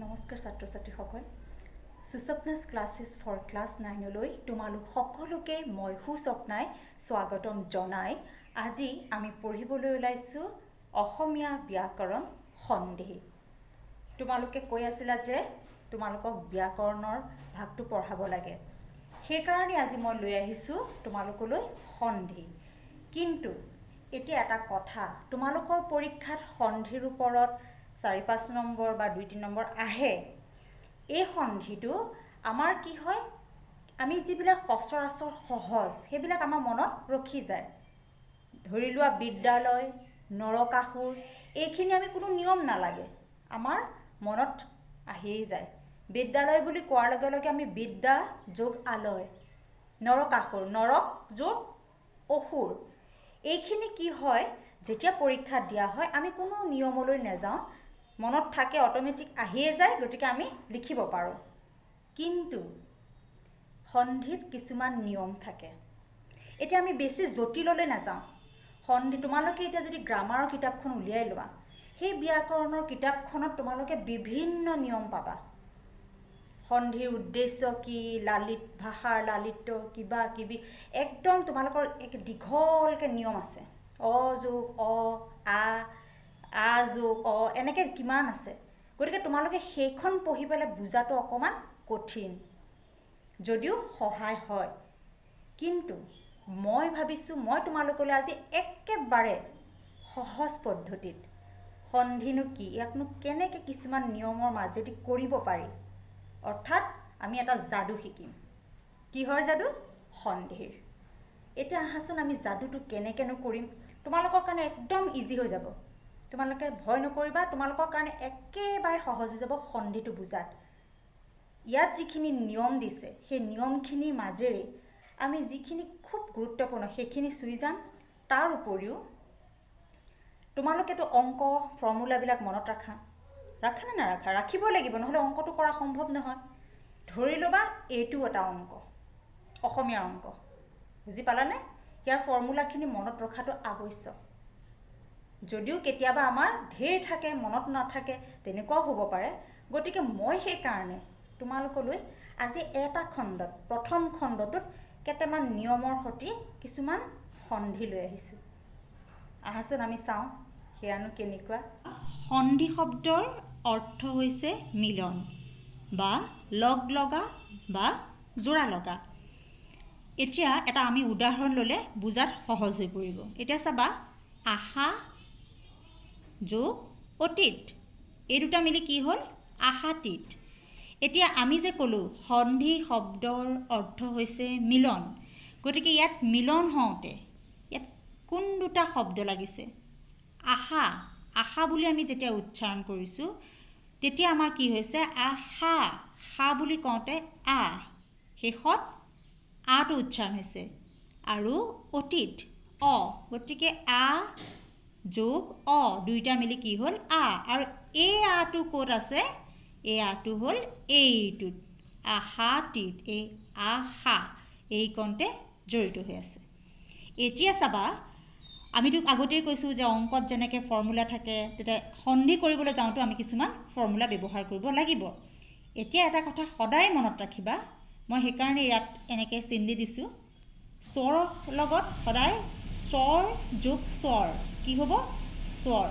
নমস্কাৰ ছাত্ৰ ছাত্ৰীসকল সুস্বপ্নাছ ক্লাছেছ ফৰ ক্লাছ 9লৈ তোমালোক সকলোকে মই সুস্বপ্নাই স্বাগতম জনাই আজি আমি পঢ়িবলৈ ওলাইছোঁ অসমীয়া ব্যাকৰণ সন্ধি। তোমালোকে কৈ আছিলা যে তোমালোকক ব্যাকৰণৰ ভাগটো পঢ়াব লাগে, সেইকাৰণে আজি মই লৈ আহিছোঁ তোমালোকলৈ সন্ধি। কিন্তু এতিয়া এটা কথা, তোমালোকৰ পৰীক্ষাত সন্ধিৰ ওপৰত 4-5 নম্বৰ বা 2-3 নম্বৰ আহে। এই সন্ধিটো আমাৰ কি হয়, আমি যিবিলাক সচৰাচৰ সহজ সেইবিলাক আমাৰ মনত ৰখি যায়। ধৰি লোৱা বিদ্যালয়, নৰকাসুৰ, এইখিনি আমি কোনো নিয়ম নালাগে, আমাৰ মনত আহিয়েই যায়। বিদ্যালয় বুলি কোৱাৰ লগে লগে আমি বিদ্যা যোগ আলয়, নৰকাসুৰ, নৰক যোগ অসুৰ, এইখিনি কি হয় যেতিয়া পৰীক্ষা দিয়া হয় আমি কোনো নিয়মলৈ নাযাওঁ, মনত থাকে অটোমেটিক আহিয়ে যায়, গতিকে আমি লিখিব পাৰোঁ। কিন্তু সন্ধিত কিছুমান নিয়ম থাকে। এতিয়া আমি বেছি জটিললৈ নাযাওঁ। সন্ধি তোমালোকে এতিয়া যদি গ্ৰামাৰৰ কিতাপখন উলিয়াই লোৱা, সেই ব্যাকৰণৰ কিতাপখনত তোমালোকে বিভিন্ন নিয়ম পাবা। সন্ধিৰ উদ্দেশ্য কি, লালিত ভাষাৰ লালিত্য কিবা কিবি একদম তোমালোকৰ এক দীঘলকৈ নিয়ম আছে। অ যোগ অ, আ যোগ অ, এনেকৈ কিমান আছে। গতিকে তোমালোকে সেইখন পঢ়ি পেলাই বুজাটো অকণমান কঠিন, যদিও সহায় হয়। কিন্তু মই ভাবিছোঁ মই তোমালোকলৈ আজি একেবাৰে সহজ পদ্ধতিত সন্ধিনো কি, ইয়াকনো কেনেকৈ কিছুমান নিয়মৰ মাজেদি কৰিব পাৰি, অৰ্থাৎ আমি এটা যাদু শিকিম। কিহৰ যাদু? সন্ধিৰ। এতিয়া আহাচোন আমি যাদুটো কেনেকৈনো কৰিম। তোমালোকৰ কাৰণে একদম ইজি হৈ যাব, তোমালোকে ভয় নকৰিবা, তোমালোকৰ কাৰণে একেবাৰে সহজ হৈ যাব সন্ধিটো বুজাত। ইয়াত যিখিনি নিয়ম দিছে সেই নিয়মখিনিৰ মাজেৰে আমি যিখিনি খুব গুৰুত্বপূৰ্ণ সেইখিনি চুই যাম। তাৰ উপৰিও তোমালোকেতো অংক ফৰ্মুলাবিলাক মনত ৰাখা নে নাৰাখা? ৰাখিবই লাগিব, নহ'লে অংকটো কৰা সম্ভৱ নহয়। ধৰি ল'বা এইটো এটা অংক, অসমীয়াৰ অংক, বুজি পালানে? ইয়াৰ ফৰ্মুলাখিনি মনত ৰখাটো আৱশ্যক। যদিও কেতিয়াবা আমাৰ ঢেৰ থাকে মনত নাথাকে, তেনেকুৱাও হ'ব পাৰে। গতিকে মই সেইকাৰণে তোমালোকলৈ আজি এটা খণ্ডত, প্ৰথম খণ্ডটোত কেইটামান নিয়মৰ সৈতে কিছুমান সন্ধি লৈ আহিছোঁ। আহাচোন আমি চাওঁ সেয়ানো কেনেকুৱা। সন্ধি শব্দৰ অৰ্থ হৈছে মিলন বা লগ লগা বা জোৰা লগা। এতিয়া এটা আমি উদাহৰণ ল'লে বুজাত সহজ হৈ পৰিব। এতিয়া চাবা, আশা যোগ অতীত, এই দুটা মিলি কি হ'ল? আশাতীত। এতিয়া আমি যে ক'লোঁ সন্ধি শব্দৰ অৰ্থ হৈছে মিলন, গতিকে ইয়াত মিলন হওঁতে ইয়াত কোন দুটা শব্দ লাগিছে? আশা, আশা বুলি আমি যেতিয়া উচ্চাৰণ কৰিছোঁ তেতিয়া আমাৰ কি হৈছে? আশা, শা বুলি কওঁতে আ, শেষত আটো উচ্চাৰণ হৈছে। আৰু অতীত অ, গতিকে আ যোগ অ, দুইটা মিলি কি হ'ল? আ। আৰু এই আটো ক'ত আছে? এই আটো হ'ল এইটোত, আশাতীত, এই আশা এই কণতে জড়িত হৈ আছে। এতিয়া চাবা, আমিতো আগতেই কৈছোঁ যে অংকত যেনেকৈ ফৰ্মুলা থাকে, তেতিয়া সন্ধি কৰিবলৈ যাওঁতে আমি কিছুমান ফৰ্মুলা ব্যৱহাৰ কৰিব লাগিব। এতিয়া এটা কথা সদায় মনত ৰাখিবা, মই সেইকাৰণে ইয়াত এনেকৈ চিন দি দিছোঁ। স্বৰৰ লগত সদায় স্বৰ যোগ স্বৰ কি হ'ব? স্বৰ,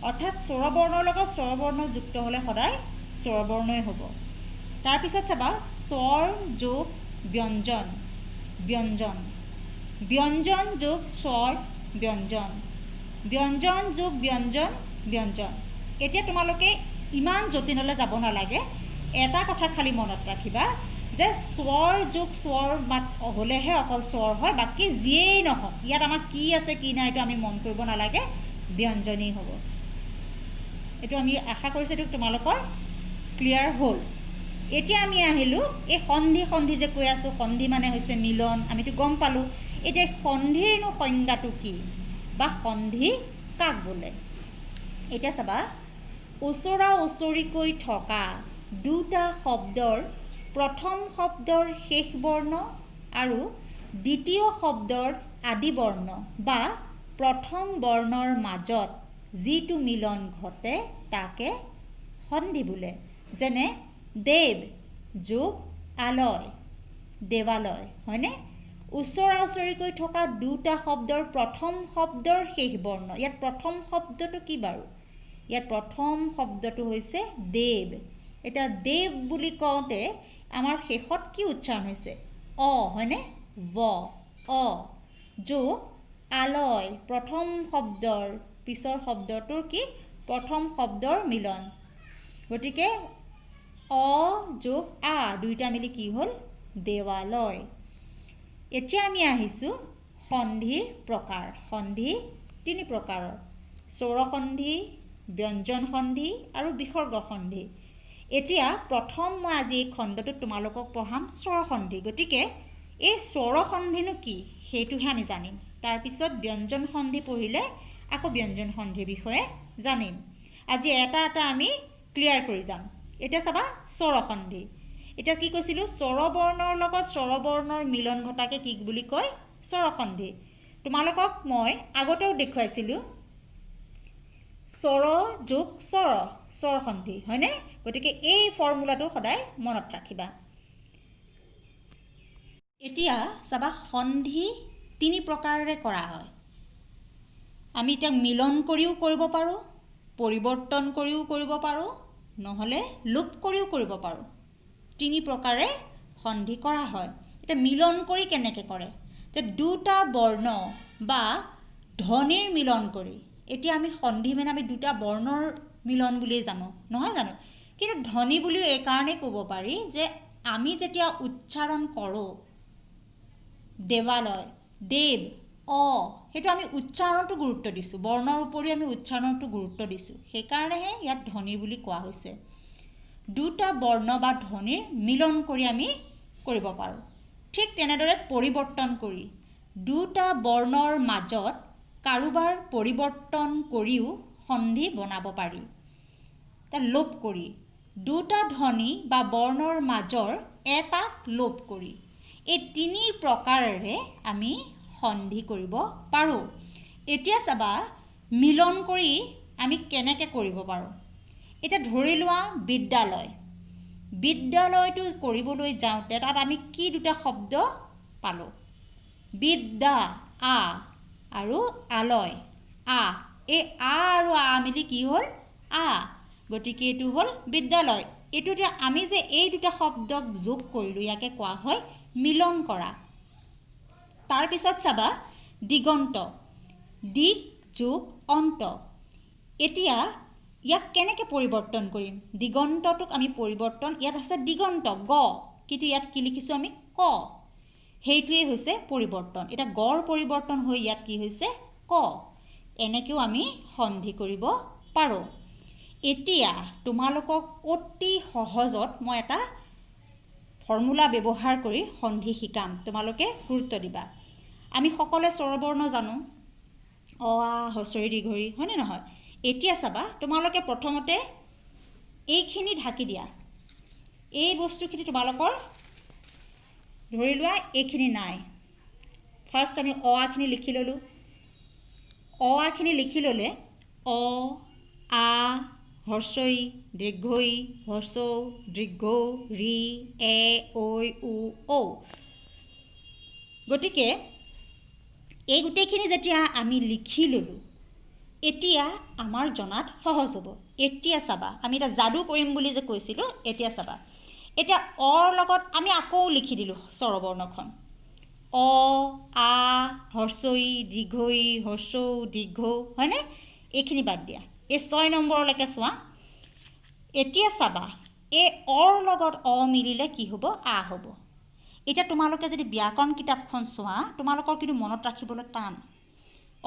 অৰ্থাৎ স্বৰবৰ্ণৰ লগত স্বৰবৰ্ণ যুক্ত হ'লে সদায় স্বৰবৰ্ণই হ'ব। তাৰপিছত চাবা, স্বৰ যোগ ব্যঞ্জন, ব্যঞ্জন, ব্যঞ্জন যোগ স্বৰ ব্যঞ্জন, ব্যঞ্জন যোগ ব্যঞ্জন, ব্যঞ্জন। এতিয়া তোমালোকে ইমান জটিললৈ যাব নালাগে, এটা কথা খালি মনত ৰাখিবা যে স্বৰ যোগ স্বৰ মাত হ'লেহে অকল স্বৰ হয়, বাকী যিয়েই নহওক ইয়াত আমাৰ কি আছে কি নাই এইটো আমি মন কৰিব নালাগে, ব্যঞ্জনেই হ'ব। এইটো আমি আশা কৰিছোঁ এইটো তোমালোকৰ ক্লিয়াৰ হ'ল। এতিয়া আমি আহিলোঁ এই সন্ধি যে কৈ আছোঁ, সন্ধি মানে হৈছে মিলন, আমিতো গম পালোঁ। এতিয়া সন্ধিৰনো সংজ্ঞাটো কি বা সন্ধি কাক বোলে? এতিয়া চাবা, ওচৰা ওচৰিকৈ থকা দুটা শব্দৰ প্ৰথম শব্দৰ শেষ বৰ্ণ আৰু দ্বিতীয় শব্দৰ আদি বৰ্ণ বা প্ৰথম বৰ্ণৰ মাজত যিটো মিলন ঘটে তাকে সন্ধি বোলে। যেনে দেৱ যোগ আলয় দেৱালয় হয়নে ওচৰা ওচৰিকৈ থকা দুটা শব্দৰ প্ৰথম শব্দৰ শেষ বৰ্ণ ইয়াত প্ৰথম শব্দটো কি বাৰু ইয়াত প্ৰথম শব্দটো হৈছে দেৱ এটা দেৱ বুলি কওঁতে আমাৰ শেষত কি উচ্চাৰণ হৈছে অ হয়নে ব অ যোগ আলয় প্ৰথম শব্দৰ পিছৰ শব্দটোৰ কি প্ৰথম শব্দৰ মিলন গতিকে অ যোগ আ দুইটা মিলি কি হ'ল দেৱালয় এতিয়া আমি আহিছোঁ সন্ধিৰ প্ৰকাৰ সন্ধি তিনি প্ৰকাৰৰ স্বৰ সন্ধি ব্যঞ্জন সন্ধি আৰু বিসৰ্গ সন্ধি এতিয়া প্ৰথম মই আজি এই খণ্ডটোত তোমালোকক পঢ়াম স্বৰ সন্ধি গতিকে এই স্বৰ সন্ধিনো কি সেইটোহে আমি জানিম তাৰপিছত ব্যঞ্জন সন্ধি পঢ়িলে আকৌ ব্যঞ্জন সন্ধিৰ বিষয়ে জানিম আজি এটা এটা আমি ক্লিয়াৰ কৰি যাম এতিয়া চাবা স্বৰ সন্ধি এতিয়া কি কৈছিলোঁ স্বৰবৰ্ণৰ লগত স্বৰবৰ্ণৰ মিলন ঘটাকে কি বুলি কয় স্বৰ সন্ধি তোমালোকক মই আগতেও দেখুৱাইছিলোঁ স্বৰ যোগ স্বৰ সন্ধি হয়নে গতিকে এই ফৰ্মুলাটো সদায় মনত ৰাখিবা এতিয়া চাবা সন্ধি তিনি প্ৰকাৰেৰে কৰা হয় আমি এতিয়া মিলন কৰিও কৰিব পাৰোঁ পৰিৱৰ্তন কৰিও কৰিব পাৰোঁ নহ'লে লোপ কৰিও কৰিব পাৰোঁ তিনি প্ৰকাৰে সন্ধি কৰা হয় এতিয়া মিলন কৰি কেনেকৈ কৰে যে দুটা বৰ্ণ বা ধ্বনিৰ মিলন কৰি এতিয়া আমি সন্ধি মানে আমি দুটা বৰ্ণৰ মিলন বুলিয়ে জানো নহয় জানো কিন্তু ধ্বনি বুলিও এইকাৰণে ক'ব পাৰি যে আমি যেতিয়া উচ্চাৰণ কৰোঁ দেৱালয় দেৱ অ সেইটো আমি উচ্চাৰণটো গুৰুত্ব দিছোঁ বৰ্ণৰ উপৰিও আমি উচ্চাৰণটো গুৰুত্ব দিছোঁ সেইকাৰণেহে ইয়াত ধ্বনি বুলি কোৱা হৈছে দুটা বৰ্ণ বা ধ্বনিৰ মিলন কৰি আমি কৰিব পাৰোঁ ঠিক তেনেদৰে পৰিৱৰ্তন কৰি দুটা বৰ্ণৰ মাজত কাৰোবাৰ পৰিৱৰ্তন কৰিও সন্ধি বনাব পাৰি তা লোপ কৰি দুটা ধ্বনি বা বৰ্ণৰ মাজৰ এটাক লোপ কৰি এই তিনি প্ৰকাৰেৰে আমি সন্ধি কৰিব পাৰোঁ এতিয়া চাবা মিলন কৰি আমি কেনেকৈ কৰিব পাৰোঁ এতিয়া ধৰি লোৱা বিদ্যালয়টো কৰিবলৈ যাওঁতে তাত আমি কি দুটা শব্দ পালোঁ বিদ্যা আ আৰু আলয় আ এই আ আৰু আ মিলি কি হ'ল আ গতিকে এইটো হ'ল বিদ্যালয় এইটো এতিয়া আমি যে এই দুটা শব্দক যোগ কৰিলোঁ ইয়াকে কোৱা হয় মিলন কৰা তাৰপিছত চাবা দিগন্ত দিক যোগ অন্ত এতিয়া ইয়াক কেনেকৈ পৰিৱৰ্তন কৰিম দিগন্তটোক আমি পৰিৱৰ্তন ইয়াত আছে দিগন্ত গ কিন্তু ইয়াত কি লিখিছোঁ আমি ক সেইটোৱেই হৈছে পৰিৱৰ্তন এতিয়া গৰ পৰিৱৰ্তন হৈ ইয়াত কি হৈছে ক এনেকৈও আমি সন্ধি কৰিব পাৰোঁ এতিয়া তোমালোকক অতি সহজত মই এটা ফৰ্মুলা ব্যৱহাৰ কৰি সন্ধি শিকাম তোমালোকে গুৰুত্ব দিবা আমি সকলোৱে স্বৰবৰ্ণ জানো অ আ হস্ৰই দীৰ্ঘই হয়নে নহয় এতিয়া চাবা তোমালোকে প্ৰথমতে এইখিনি ঢাকি দিয়া এই বস্তুখিনি তোমালোকৰ ধৰি লোৱা এইখিনি নাই ফাৰ্ষ্ট আমি অ আখিনি লিখি ল'লোঁ অ আখিনি লিখি ল'লে অ আ হস্ৰই দীৰ্ঘই হস্ৰৌ দীৰ্ঘৌ ৰি এ ঐ উ ঔ গতিকে এই গোটেইখিনি যেতিয়া আমি লিখি ল'লোঁ এতিয়া আমাৰ জনাত সহজ হ'ব এতিয়া চাবা আমি এটা যাদু কৰিম বুলি যে কৈছিলোঁ এতিয়া চাবা এতিয়া অৰ লগত আমি আকৌ লিখি দিলোঁ স্বৰবৰ্ণখন অ আ হস্ৰই দীৰ্ঘই হস্ৰৌ দীৰ্ঘৌ হয়নে এইখিনি বাদ দিয়া এই 6 নম্বৰলৈকে চোৱা এতিয়া চাবা এই অৰ লগত অ মিলিলে কি হ'ব আ হ'ব এতিয়া তোমালোকে যদি ব্যাকৰণ কিতাপখন চোৱা তোমালোকৰ কিন্তু মনত ৰাখিবলৈ টান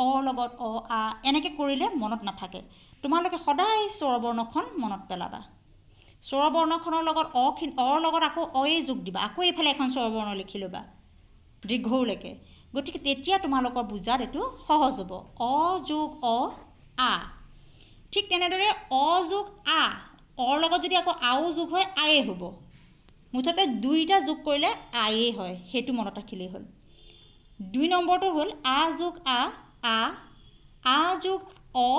অৰ লগত অ আ এনেকৈ কৰিলে মনত নাথাকে তোমালোকে সদায় স্বৰবৰ্ণখন মনত পেলাবা স্বৰবৰ্ণখনৰ লগত অৰ লগত আকৌ অয়ে যোগ দিবা আকৌ এইফালে এখন স্বৰবৰ্ণ লিখি ল'বা দীৰ্ঘলৈকে গতিকে তেতিয়া তোমালোকৰ বুজাত এইটো সহজ হ'ব অ যোগ অ আ ঠিক তেনেদৰে অ যোগ আ অৰ লগত যদি আকৌ আও যোগ হয় আয়ে হ'ব মুঠতে দুইটা যোগ কৰিলে আয়ে হয় সেইটো মনত ৰাখিলেই হ'ল 2 নম্বৰটো হ'ল আ যোগ আ যোগ অ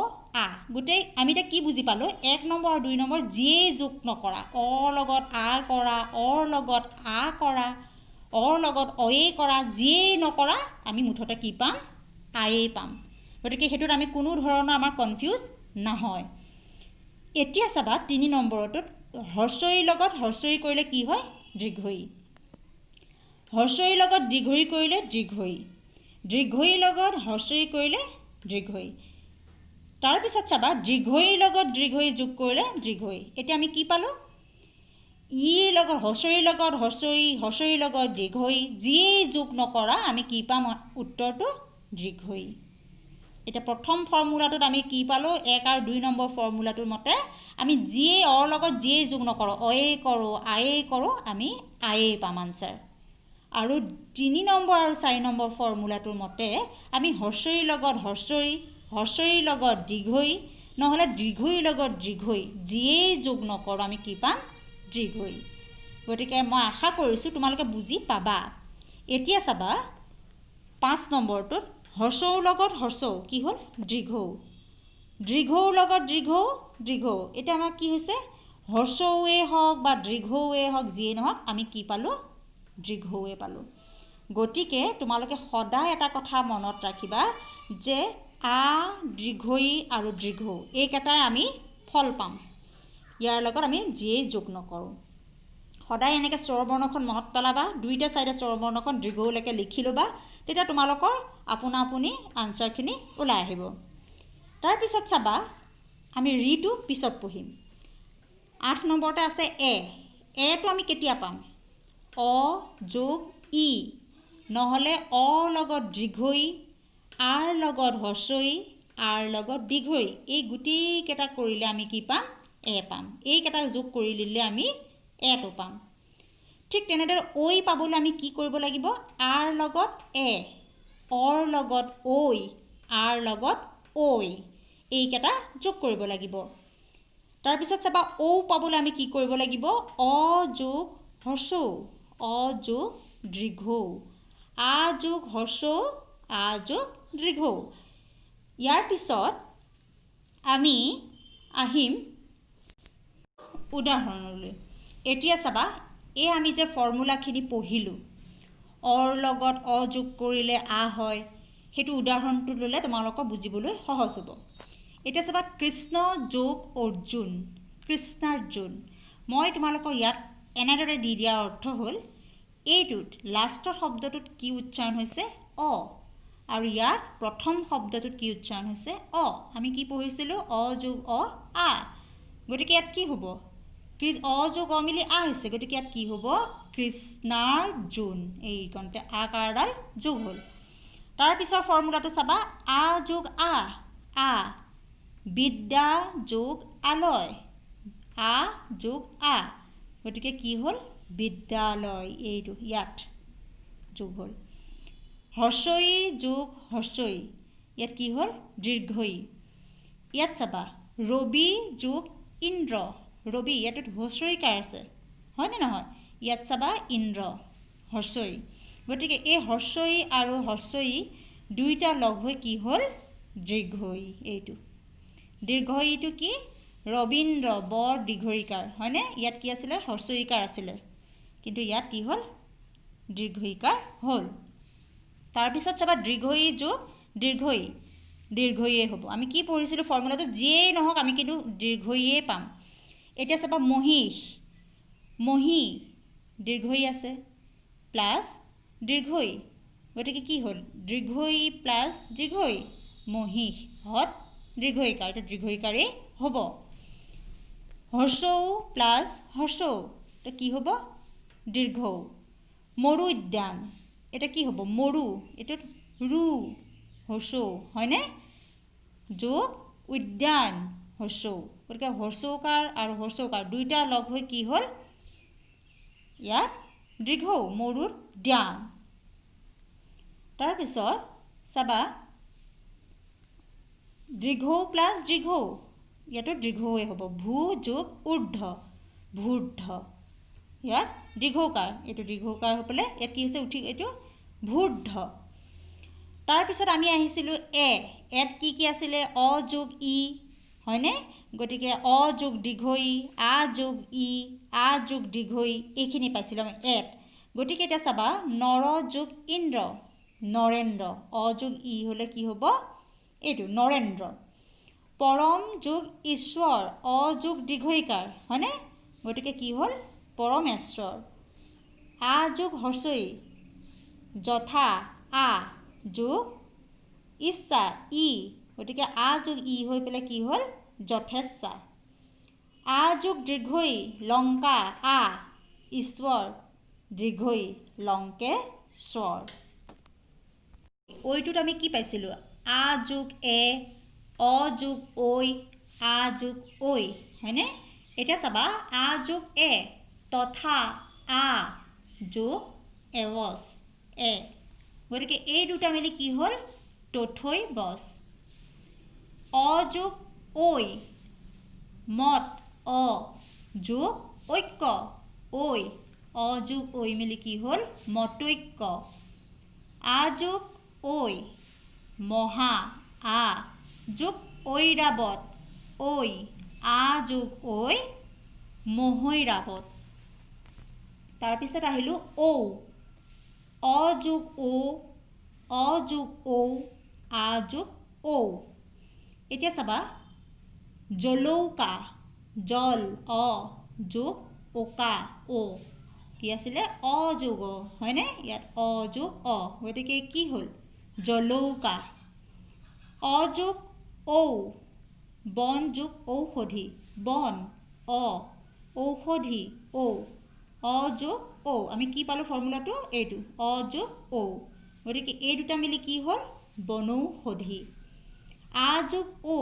আ গোটেই আমি এতিয়া কি বুজি পালোঁ 1 নম্বৰ আৰু 2 নম্বৰ যিয়েই যোগ নকৰা অৰ লগত আ কৰা অৰ লগত আ কৰা অৰ লগত অয়ে কৰা যিয়েই নকৰা আমি মুঠতে কি পাম আয়েই পাম গতিকে সেইটোত আমি কোনো ধৰণৰ আমাৰ কনফিউজ নহয় এতিয়া চাবা 3 নম্বৰটোত হৰ্ষইৰ লগত হৰ্ষই কৰিলে কি হয় দীৰ্ঘই হৰ্ষইৰ লগত দীৰ্ঘই কৰিলে দীৰ্ঘই দীৰ্ঘইৰ লগত হৰ্ষই কৰিলে দীৰ্ঘই তাৰপিছত চাবা দীৰ্ঘইৰ লগত দীৰ্ঘই যোগ কৰিলে দীৰ্ঘই এতিয়া আমি কি পালোঁ ইৰ লগত হৰ্ষইৰ লগত হৰ্ষইৰ লগত দীৰ্ঘই যিয়েই যোগ নকৰা আমি কি পাম উত্তৰটো দীৰ্ঘই এতিয়া প্ৰথম ফৰ্মুলাটোত আমি কি পালোঁ 1 আৰু 2 নম্বৰ ফৰ্মুলাটোৰ মতে আমি যিয়েই অৰ লগত যিয়েই যোগ নকৰোঁ অয়েই কৰোঁ আয়েই কৰোঁ আমি আয়েই পাম আনচাৰ আৰু 3 নম্বৰ আৰু 4 নম্বৰ ফৰ্মুলাটোৰ মতে আমি হৰ্ষইৰ লগত হৰ্ষইৰ লগত দীৰ্ঘই নহ'লে দীৰ্ঘইৰ লগত দীৰ্ঘই যিয়েই যোগ নকৰোঁ আমি কি পাম দীৰ্ঘই গতিকে মই আশা কৰিছোঁ তোমালোকে বুজি পাবা এতিয়া চাবা 5 নম্বৰটোত হৰ্ষৰ লগত হৰ্ষৌ কি হ'ল দীৰ্ঘৌ দীৰ্ঘৌৰ লগত দীৰ্ঘৌ এতিয়া আমাৰ কি হৈছে হৰ্ষৌৱে হওক বা দীৰ্ঘৌৱে হওক যিয়েই নহওক আমি কি পালোঁ দীৰ্ঘৌৱে পালোঁ গতিকে তোমালোকে সদায় এটা কথা মনত ৰাখিবা যে আ দীৰ্ঘই আৰু দীৰ্ঘৌ এইকেইটাই আমি ফল পাম ইয়াৰ লগত আমি যিয়েই যোগ নকৰোঁ সদায় এনেকৈ স্বৰবৰ্ণখন মনত পেলাবা দুইটা চাইডে স্বৰবৰ্ণখন দীৰ্ঘলৈকে লিখি ল'বা তেতিয়া তোমালোকৰ আপোনা আপুনি আনচাৰখিনি ওলাই আহিব তাৰপিছত চাবা আমি ৰিটো পিছত পঢ়িম 8 নম্বৰতে আছে এটো আমি কেতিয়া পাম অ যোগ ই নহ'লে অৰ লগত দীৰ্ঘই আৰ লগত হৰ্ষই আৰ লগত দীৰ্ঘই এই গোটেইকেইটা কৰিলে আমি কি পাম পাম এইকেইটা যোগ কৰি দিলে আমি এটো পাম ঠিক তেনেদৰে ঐ পাবলৈ আমি কি কৰিব লাগিব আৰ লগত অৰ লগত ঐ আৰ লগত ঐ এইকেইটা যোগ কৰিব লাগিব তাৰপিছত চাবা ঔ পাবলৈ আমি কি কৰিব লাগিব অ যোগ হৰ্ষৌ অ যোগ দীৰ্ঘৌ আ যোগ হৰ্ষৌ আ যোগ দীৰ্ঘৌ ইয়াৰ পিছত আমি আহিম উদাহৰণলৈ এতিয়া চাবা এই আমি যে ফৰ্মুলাখিনি পঢ়িলোঁ অৰ লগত অ যোগ কৰিলে আ হয় সেইটো উদাহৰণটো ল'লে তোমালোকৰ বুজিবলৈ সহজ হ'ব এতিয়া চাবা কৃষ্ণ যোগ অৰ্জুন কৃষ্ণাৰ্জুন মই তোমালোকৰ ইয়াত এনেদৰে দি দিয়াৰ অৰ্থ হ'ল এইটোত লাষ্টৰ শব্দটোত কি উচ্চাৰণ হৈছে অ আৰু ইয়াত প্ৰথম শব্দটোত কি উচ্চাৰণ হৈছে অ আমি কি পঢ়িছিলোঁ অ যোগ অ আ গতিকে ইয়াত কি হ'ব অ যোগ অ মিলি আ হৈছে গতিকে ইয়াত কি হ'ব কৃষ্ণাৰ্জুন এইকণতে আকাৰডাল যোগ হ'ল তাৰপিছৰ ফৰ্মুলাটো চাবা আ যোগ আ বিদ্যা যোগ আলয় আ যোগ আ গতিকে কি হ'ল বিদ্যালয় এইটো ইয়াত যোগ হ'ল হৰ্ষই যোগ হৰ্ষই ইয়াত কি হ'ল দীৰ্ঘই ইয়াত চাবা ৰবি যোগ ইন্দ্ৰ ৰবি ইয়াত হৰ্ষইকাৰ আছে হয়নে নহয় ইয়াত চাবা ইন্দ্ৰ হৰ্ষই গতিকে এই হৰ্ষই আৰু হৰ্ষই দুইটা লগ হৈ কি হ'ল দীৰ্ঘই এইটো দীৰ্ঘইটো কি ৰবীন্দ্ৰ বৰ দীৰ্ঘইকাৰ হয়নে ইয়াত কি আছিলে হৰ্ষইকাৰ আছিলে কিন্তু ইয়াত কি হ'ল দীৰ্ঘইকাৰ হ'ল তাৰপিছত চাবা দীৰ্ঘই যোগ দীৰ্ঘইয়ে হ'ব আমি কি পঢ়িছিলোঁ ফৰ্মুলাটো যিয়েই নহওক আমি কিন্তু দীৰ্ঘইয়ে পাম এতিয়া চাবা মহি দীৰ্ঘই আছে প্লাছ দীৰ্ঘই গতিকে কি হ'ল দীৰ্ঘই প্লাছ দীৰ্ঘই মহিষ হত দীৰ্ঘইকাৰ এটা দীৰ্ঘইকাৰেই হ'ব হৰ্ষৌ প্লাছ হৰ্ষৌ এটা কি হ'ব দীৰ্ঘৌ মৰু উদ্যান এটা কি হ'ব মৰু এইটোত ৰু হৰ্ষৌ হয়নে যোগ উদ্যান হৰ্ষৌ গতিকে হৰ্ষৌকাৰ আৰু হৰ্ষৌকাৰ দুইটা লগ হৈ কি হ'ল ইয়াত দীৰ্ঘৌ মৰুৰ দ্যান তাৰপিছত চাবা দীৰ্ঘৌ প্লাছ দীৰ্ঘৌ ইয়াতো দীৰ্ঘৌৱে হ'ব ভূ যোগ ঊৰ্ধ ভূৰ্ধ ইয়াত দীৰ্ঘৌকাৰ এইটো দীৰ্ঘৌকাৰ হৈ পেলাই ইয়াত কি হৈছে উঠি এইটো ভূৰ্ধ তাৰপিছত আমি আহিছিলোঁ এত কি আছিলে অ যোগ ই হয়নে গতিকে অ যোগ দীৰ্ঘ ই আ যোগ ই আ যোগ দীৰ্ঘ ই এইখিনি পাইছিলোঁ আমি এত গতিকে এতিয়া চাবা নৰ যোগ ইন্দ্ৰ নৰেন্দ্ৰ অ যোগ ই হ'লে কি হ'ব এইটো নৰেন্দ্ৰ পৰম যোগ ঈশ্বৰ অ যোগ দীৰ্ঘইকাৰ হয়নে গতিকে কি হ'ল পৰমেশ্বৰ আ যোগ হৰ্ষই যথা আ যোগ ইচ্ছা ই গতিকে আ যোগ ই হৈ পেলাই কি হ'ল যথেচ্ছা আ যোগ দীৰ্ঘই লংকা আ ঈশ্বৰ দীৰ্ঘই লংকেশ্বৰ ঐটোত আমি কি পাইছিলোঁ আ যোগ এ অ যোগ ঐ আ যোগ ঐ হয়নে এতিয়া চাবা আ যোগ এ তথা আ যোগ এৱচ এ গতিকে এই দুটা মিলি কি হ'ল তথৈ বচ অ যোগ ঐ মত অ যোগ ঐক্য ঐ অ যোগ ঐ মিলি কি হ'ল মতৈক্য আ যোগ ঐ মহা আ যোগ ঐৰাৱত ঐ আ যোগ ঐ মহৈৰাৱত তাৰপিছত আহিলোঁ ঔ অ যোগ ঔ অ যোগ ঔ আ যোগ ঔ এতিয়া চাবা জলৌকা জল অ যোগ ওকা ও কি আছিলে অ যোগ অ হয়নে ইয়াত অ যোগ অ গতিকে কি হ'ল জলৌকা অ যোগ ঔ বন যোগ ঔষধি বন অ ঔষধি ঔ অ যোগ ঔ আমি কি পালোঁ ফৰ্মুলাটো এইটো অ যোগ ঔ গতিকে এই দুটা মিলি কি হ'ল বনৌষধি আ যোগ ঔ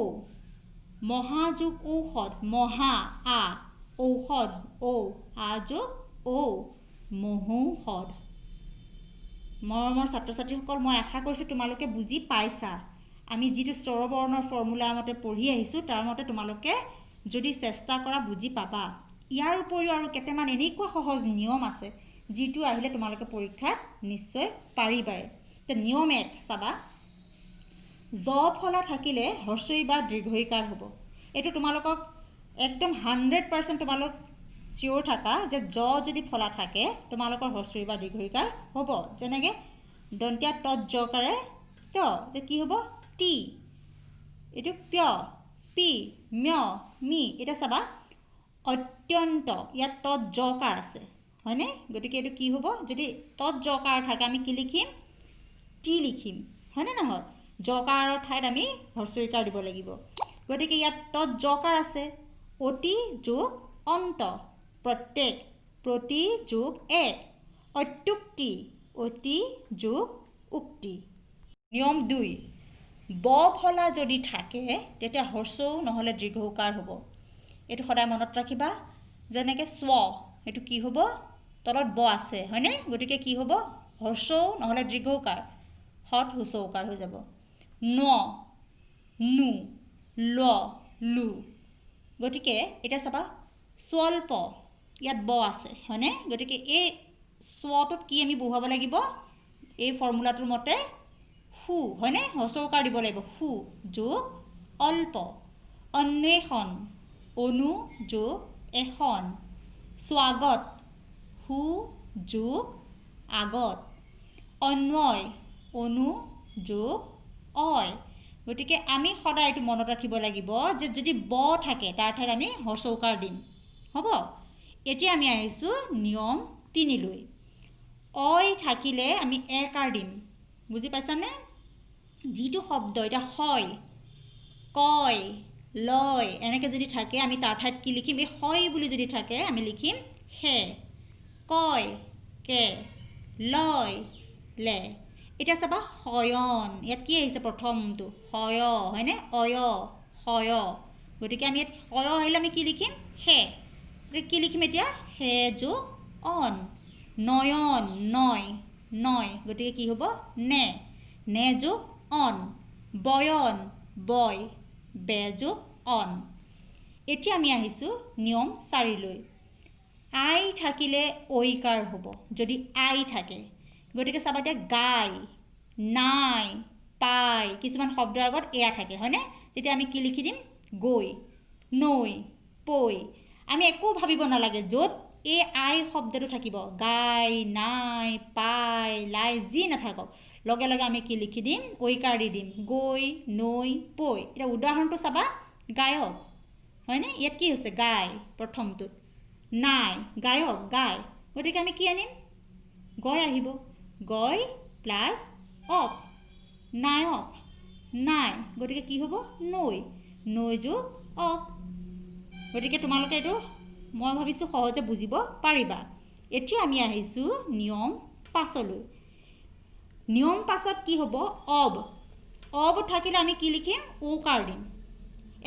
মহা যোগ ঔষধ মহা আ ঔষধ ঔ আ যোগ ঔ মহৌষধ মৰমৰ ছাত্ৰ ছাত্ৰীসকল মই আশা কৰিছোঁ তোমালোকে বুজি পাইছা আমি যিটো স্বৰবৰ্ণৰ ফৰ্মুলা মতে পঢ়ি আহিছোঁ তাৰ মতে তোমালোকে যদি চেষ্টা কৰা বুজি পাবা ইয়াৰ উপৰিও আৰু কেইটামান এনেকুৱা সহজ নিয়ম আছে যিটো আহিলে তোমালোকে পৰীক্ষাত নিশ্চয় পাৰিবাই তে নিয়ম এক চাবা জ ফলা থাকিলে হ্ৰস্বই বা দীৰ্ঘইকাৰ হ'ব এইটো তোমালোকক একদম 100% তোমালোক চিয়ৰ থাকা যে জ যদি ফলা থাকে তোমালোকৰ হ্ৰস্বই বা দীৰ্ঘইকাৰ হ'ব যেনেকৈ দন্তীয়া তৎ জকাৰে ত যে কি হ'ব টি এইটো প্য পি ম্য মি এটা চাবা অত্যন্ত ইয়াত তৎ জকাৰ আছে হয়নে গতিকে এইটো কি হ'ব যদি তৎ জকাৰ থাকে আমি কি লিখিম টি লিখিম হয়নে নহয় জকাৰৰ ঠাইত আমি হ্ৰস্বইকাৰ দিব লাগিব গতিকে ইয়াত তৎ জকাৰ আছে অতি যোগ অন্ত প্ৰত্যেক প্ৰতি যোগ এক অত্যুক্তি অতি যোগ উক্তি নিয়ম 2 ব ফলা যদি থাকে তেতিয়া হ্ৰস্বও নহ'লে দীৰ্ঘকাৰ হ'ব এইটো সদায় মনত ৰাখিবা যেনেকৈ স্ব এইটো কি হ'ব তলত ব আছে হয়নে গতিকে কি হ'ব হ্ৰস্বও নহ'লে দীৰ্ঘকাৰ হত হুচৌকাৰ হৈ যাব ন নু ল লু গতিকে এতিয়া চাবা স্বল্প ইয়াত ব আছে হয়নে গতিকে এই স্বটোত কি আমি বহুৱাব লাগিব এই ফৰ্মুলাটোৰ মতে হু হয়নে হচৌকাৰ দিব লাগিব হু যোগ অল্প অন্বেষণ অনু যোগ এখন স্বাগত হু যোগ আগত অন্বয় অনু যোগ অয় গতিকে আমি সদায় এইটো মনত ৰাখিব লাগিব যে যদি ব থাকে তাৰ ঠাইত আমি হচৌকাৰ দিম হ'ব এতিয়া আমি আহিছোঁ নিয়ম 3 লৈ অয় থাকিলে আমি একাৰ দিম বুজি পাইছানে যিটো শব্দ এটা হয় কয় লয় এনেকৈ যদি থাকে আমি তাৰ ঠাইত কি লিখিম এই হয় বুলি যদি থাকে আমি লিখিম হে কয় কে লয় লে এতিয়া চাবা শয়ন ইয়াত কি আহিছে প্ৰথমটো হয় হয়নে অয় হয় গতিকে আমি ইয়াত হয় আহিলে আমি কি লিখিম হে গতিকে কি লিখিম এতিয়া হে যোগ অন নয়ন নয় নয় গতিকে কি হ'ব নে নে যোগ অন বয়ন বয় বে যোগ অন এতিয়া আমি আহিছোঁ নিয়ম 4 লৈ আই থাকিলে ঐকাৰ হ'ব যদি আই থাকে গতিকে চাবা এতিয়া গাই নাই পাই কিছুমান শব্দৰ আগত এয়া থাকে হয়নে তেতিয়া আমি কি লিখি দিম গৈ নৈ পৈ আমি একো ভাবিব নালাগে য'ত এই আই শব্দটো থাকিব গাই নাই পাই লাই যি নাথাকক লগে লগে আমি কি লিখি দিম ঐকাৰ দি দিম গৈ নৈ পৈ এটা উদাহৰণটো চাবা গায়ক হয়নে ইয়াত কি হৈছে গাই প্ৰথমটোত নাই গায়ক গাই গতিকে আমি কি আনিম গয় আহিব গয় প্লাছ অক নায়ক নাই গতিকে কি হ'ব নৈ নৈ যোগ অক গতিকে তোমালোকে এইটো মই ভাবিছোঁ সহজে বুজিব পাৰিবা এতিয়া আমি আহিছোঁ নিয়ম 5লৈ নিয়ম 5ত কি হ'ব অব থাকিলে আমি কি লিখিম ঔকাৰ দিম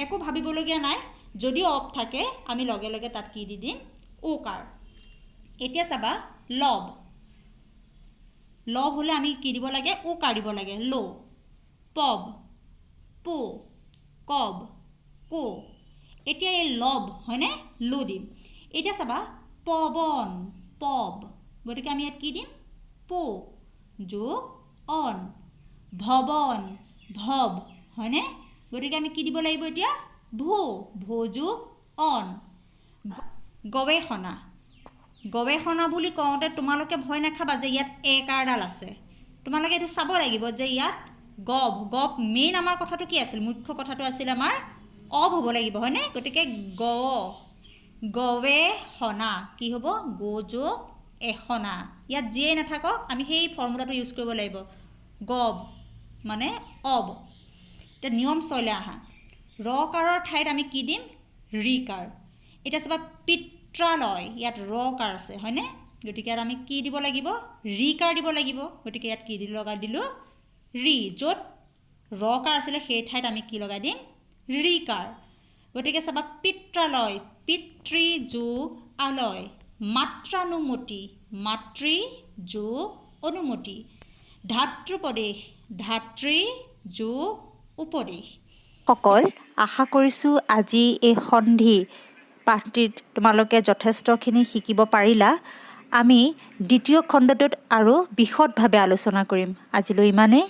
একো ভাবিবলগীয়া নাই যদি অব থাকে আমি লগে লগে তাত কি দি দিম ঔকাৰ এতিয়া চাবা লব হ'লে আমি কি দিব লাগে ঔকাৰ দিব লাগে লো পব পো কব কো এতিয়া এই লব হয়নে লো দিম এতিয়া চাবা পৱন পব গতিকে আমি ইয়াত কি দিম পো যোগ অন ভৱন ভৱ হয়নে গতিকে আমি কি দিব লাগিব এতিয়া ভো যোগ অন গৱেষণা বুলি কওঁতে তোমালোকে ভয় নাখাবা যে ইয়াত একাৰডাল আছে তোমালোকে এইটো চাব লাগিব যে ইয়াত গভ মেইন আমাৰ কথাটো কি আছিল মুখ্য কথাটো আছিল আমাৰ অব হ'ব লাগিব হয়নে গতিকে গৱেষণা কি হ'ব গো যোগ এখনা ইয়াত যিয়েই নাথাকক আমি সেই ফৰ্মুলাটো ইউজ কৰিব লাগিব গভ মানে অব এতিয়া নিয়ম 6লৈ আহা ৰকাৰৰ ঠাইত আমি কি দিম ৰিকাৰ এতিয়া চাবা পিত্ৰালয় ইয়াত ৰকাৰ আছে হয়নে গতিকে ইয়াত আমি কি দিব লাগিব ৰিকাৰ দিব লাগিব গতিকে ইয়াত কি লগাই দিলোঁ ৰি য'ত ৰকাৰ আছিলে সেই ঠাইত আমি কি লগাই দিম ৰিকাৰ গতিকে চাবা পিত্ৰালয় পিতৃ যোগ আলয় মাতৃ যোগ অনুমতি ধাতৃপদেশ ধাত্ৰী যোগ উপদেশ সকল আশা কৰিছোঁ আজি এই সন্ধি পাঠটিত তোমালোকে যথেষ্টখিনি শিকিব পাৰিলা আমি দ্বিতীয় খণ্ডটোত আৰু বিশদভাৱে আলোচনা কৰিম আজিলৈ ইমানেই